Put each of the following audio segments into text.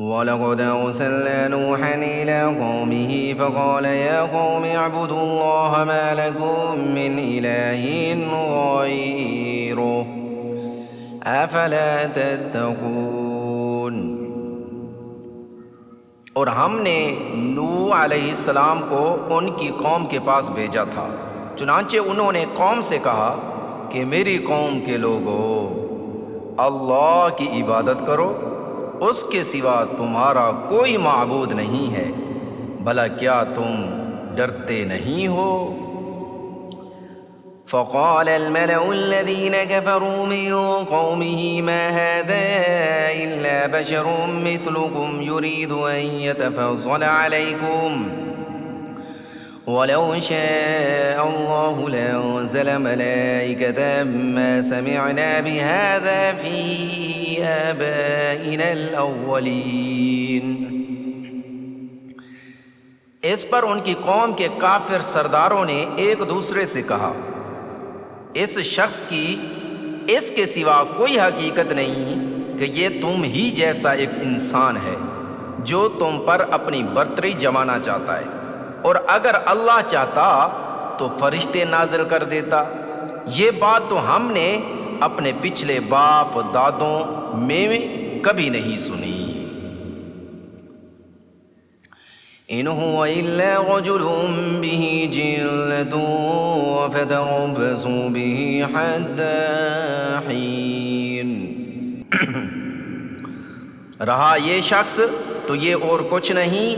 وَلَقَدْ أَرْسَلْنَا نُوحًا إِلَىٰ قَوْمِهِ فَقَالَ يَا قَوْمِ اعْبُدُوا اللَّهَ مَا لَكُم مِّنْ إِلَٰهٍ غَيْرُهُ أَفَلَا تَتَّقُونَ۔ اور ہم نے نوح علیہ السلام کو ان کی قوم کے پاس بھیجا تھا، چنانچہ انہوں نے قوم سے کہا کہ میری قوم کے لوگو، اللہ کی عبادت کرو، اس کے سوا تمہارا کوئی معبود نہیں ہے، بھلا کیا تم ڈرتے نہیں ہو؟ فقال الملأ الذين كفروا من قومه ما هذا إلا بشر مثلكم يريد أن يتفضل عليكم ولو شاء الله لأنزل ملائكة ما سمعنا بهذا في آبائنا الأولين۔ اس پر ان کی قوم کے کافر سرداروں نے ایک دوسرے سے کہا، اس شخص کی اس کے سوا کوئی حقیقت نہیں کہ یہ تم ہی جیسا ایک انسان ہے جو تم پر اپنی برتری جمانا چاہتا ہے، اور اگر اللہ چاہتا تو فرشتے نازل کر دیتا۔ یہ بات تو ہم نے اپنے پچھلے باپ دادوں میں کبھی نہیں سنی۔ إن هو إلا رجل به جنة فتربصوا به حتى حين۔ رہا یہ شخص تو یہ اور کچھ نہیں،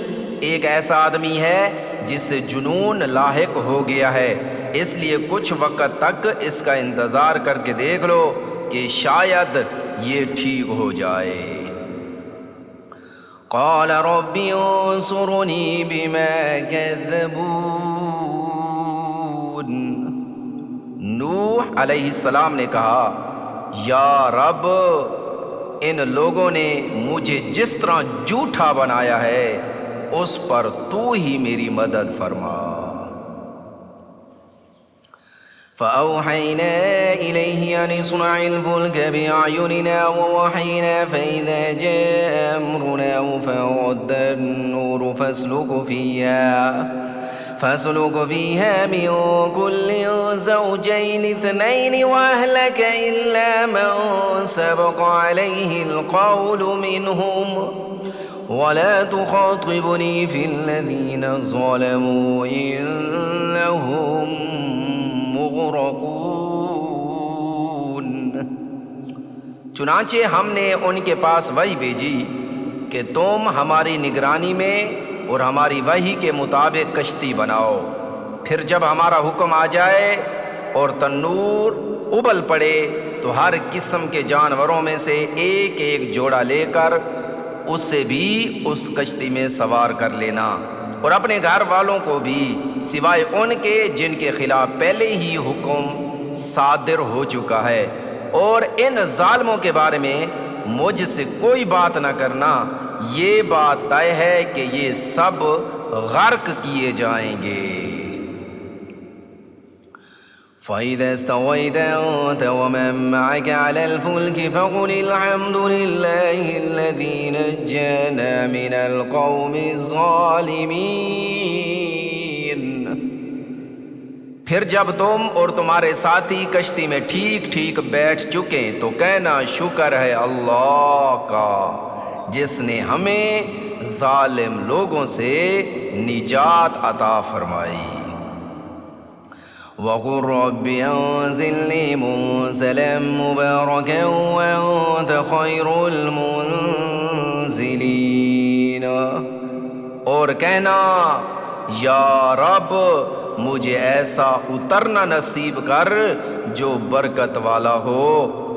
ایک ایسا آدمی ہے جس سے جنون لاحق ہو گیا ہے، اس لیے کچھ وقت تک اس کا انتظار کر کے دیکھ لو کہ شاید یہ ٹھیک ہو جائے۔ قال رب انصرنی بما كذبون۔ نوح علیہ السلام نے کہا، یا رب، ان لوگوں نے مجھے جس طرح جھوٹا بنایا ہے اس پر تو ہی میری مدد فرما۔ فأوحينا إليه أن اصنع الفلك بأعيننا ووحينا فإذا جاء أمرنا وفارت النور فاسلك فيها من كل زوجين اثنين وأهلك إلا من سبق عليه القول منهم ولا تخاطبني في الذين ظلموا إنهم مغرقون۔ چنانچہ ہم نے ان کے پاس وحی بھیجی کہ تم ہماری نگرانی میں اور ہماری وحی کے مطابق کشتی بناؤ، پھر جب ہمارا حکم آ جائے اور تنور ابل پڑے تو ہر قسم کے جانوروں میں سے ایک ایک جوڑا لے کر اسے بھی اس کشتی میں سوار کر لینا، اور اپنے گھر والوں کو بھی سوائے ان کے جن کے خلاف پہلے ہی حکم صادر ہو چکا ہے، اور ان ظالموں کے بارے میں مجھ سے کوئی بات نہ کرنا، یہ بات طے ہے کہ یہ سب غرق کیے جائیں گے۔ فَإِذَا اسْتَوَيْتَ أَنْتَ وَمَن مَّعَكَ عَلَى الْفُلْكِ فَقُلِ الْحَمْدُ لِلَّهِ الَّذِي نَجَّانَا مِنَ الْقَوْمِ الظَّالِمِينَ۔ پھر جب تم اور تمہارے ساتھی کشتی میں ٹھیک ٹھیک بیٹھ چکے تو کہنا، شکر ہے اللہ کا جس نے ہمیں ظالم لوگوں سے نجات عطا فرمائی۔ وَقُلْ رَبِّ أَنزِلْنِي مُنزَلًا مُبَارَكًا وَأَنْتَ خَيْرُ الْمُنزِلِينَ۔ اور کہنا، یا رب، مجھے ایسا اترنا نصیب کر جو برکت والا ہو،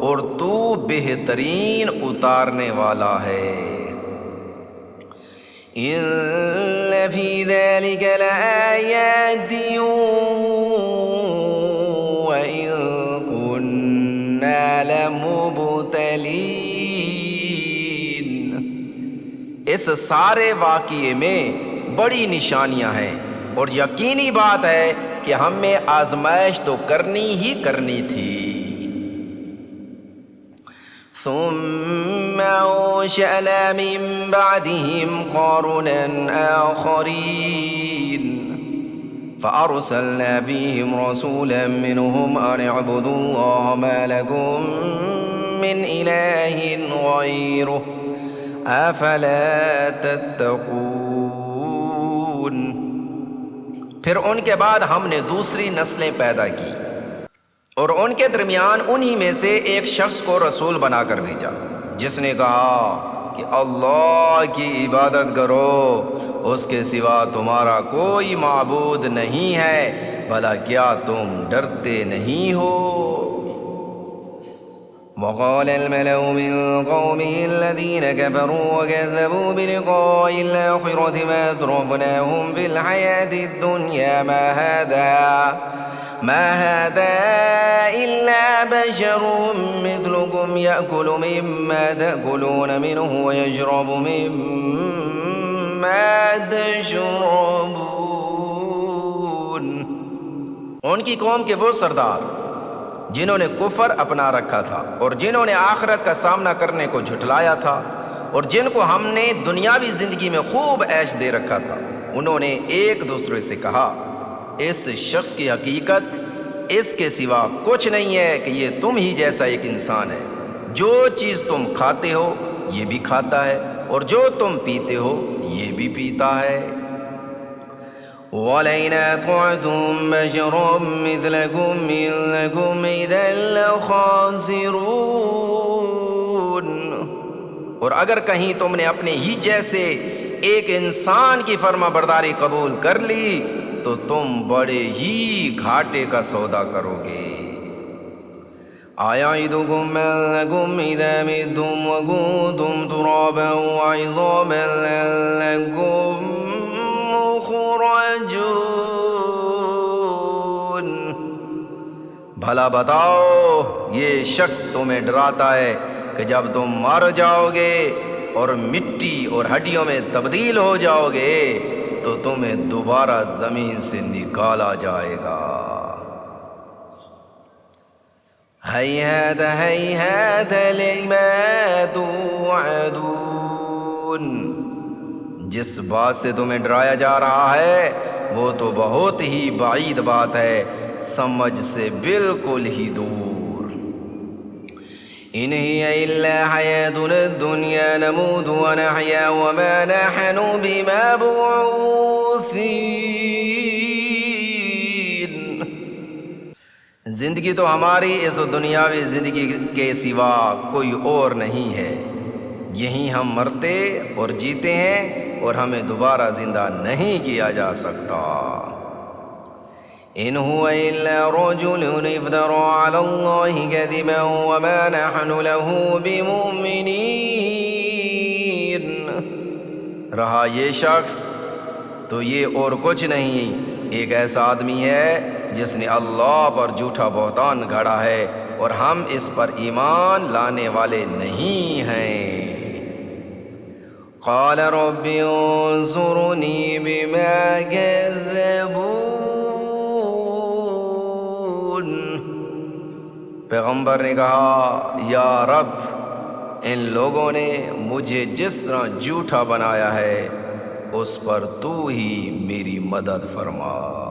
اور تو بہترین اتارنے والا ہے۔ إِنَّ فِي ذَلِكَ لَآيَاتٍ وَإِن كُنَّا لَمُبْتَلِينَ۔ اس سارے واقعے میں بڑی نشانیاں ہیں، اور یقینی بات ہے کہ ہمیں آزمائش تو کرنی ہی کرنی تھی۔ ثم أنشأنا من بعدهم قرنا آخرين فأرسلنا فيهم رسولا منهم أن اعبدوا الله ما لكم من إله غيره أفلا تتقون۔ پھر ان کے بعد ہم نے دوسری نسلیں پیدا کی اور ان کے درمیان انہی میں سے ایک شخص کو رسول بنا کر بھیجا جس نے کہا کہ اللہ کی عبادت کرو، اس کے سوا تمہارا کوئی معبود نہیں ہے، بھلا کیا تم ڈرتے نہیں ہو؟ وقال الملأ من قومه الذين كفروا وكذبوا بلقاء الآخرة ما أترفناهم في الحياة الدنيا ما هذا إلا بشر مثلكم يأكل مما تأكلون منه ويشرب مما تشربون۔ ان کی قوم کے وہ سردار جنہوں نے کفر اپنا رکھا تھا اور جنہوں نے آخرت کا سامنا کرنے کو جھٹلایا تھا اور جن کو ہم نے دنیاوی زندگی میں خوب عیش دے رکھا تھا، انہوں نے ایک دوسرے سے کہا اس شخص کی حقیقت اس کے سوا کچھ نہیں ہے کہ یہ تم ہی جیسا ایک انسان ہے، جو چیز تم کھاتے ہو یہ بھی کھاتا ہے اور جو تم پیتے ہو یہ بھی پیتا ہے۔ وَلَئِنْ أَطَعْتُم بَشَرًا مِثْلَكُمْ إِنَّكُمْ إِذًا لَخَاسِرُونَ۔ اور اگر کہیں تم نے اپنے ہی جیسے ایک انسان کی فرما برداری قبول کر لی تو تم بڑے ہی گھاٹے کا سودا کرو گے۔ أَيَعِدُكُمْ أَنَّكُمْ إِذَا مِتُّمْ وَكُنتُمْ تُرَابًا وَعِظَامًا أَنَّكُمْ مُخْرَجُونَ۔ بھلا بتاؤ یہ شخص تمہیں ڈراتا ہے کہ جب تم مر جاؤ گے اور مٹی اور ہڈیوں میں تبدیل ہو جاؤ گے تو تمہیں دوبارہ زمین سے نکالا جائے گا۔ ہیہات ہیہات لما توعدون۔ جس بات سے تمہیں ڈرایا جا رہا ہے وہ تو بہت ہی بعید بات ہے، سمجھ سے بالکل ہی دور۔ إن هي إلا حياتنا الدنيا نموت ونحيا وما نحن بمبعوثين۔ زندگی تو ہماری اس دنیاوی زندگی کے سوا کوئی اور نہیں ہے، یہیں ہم مرتے اور جیتے ہیں اور ہمیں دوبارہ زندہ نہیں کیا جا سکتا۔ إن هو إلا رجل افترى على الله كذبا وما نحن له بمؤمنين۔ رہا یہ شخص تو یہ اور کچھ نہیں، ایک ایسا آدمی ہے جس نے اللہ پر جھوٹا بہتان گھڑا ہے اور ہم اس پر ایمان لانے والے نہیں ہیں۔ قال رب انصرني بما كذبون۔ پیغمبر نے کہا یا رب ان لوگوں نے مجھے جس طرح جھوٹا بنایا ہے اس پر تو ہی میری مدد فرما۔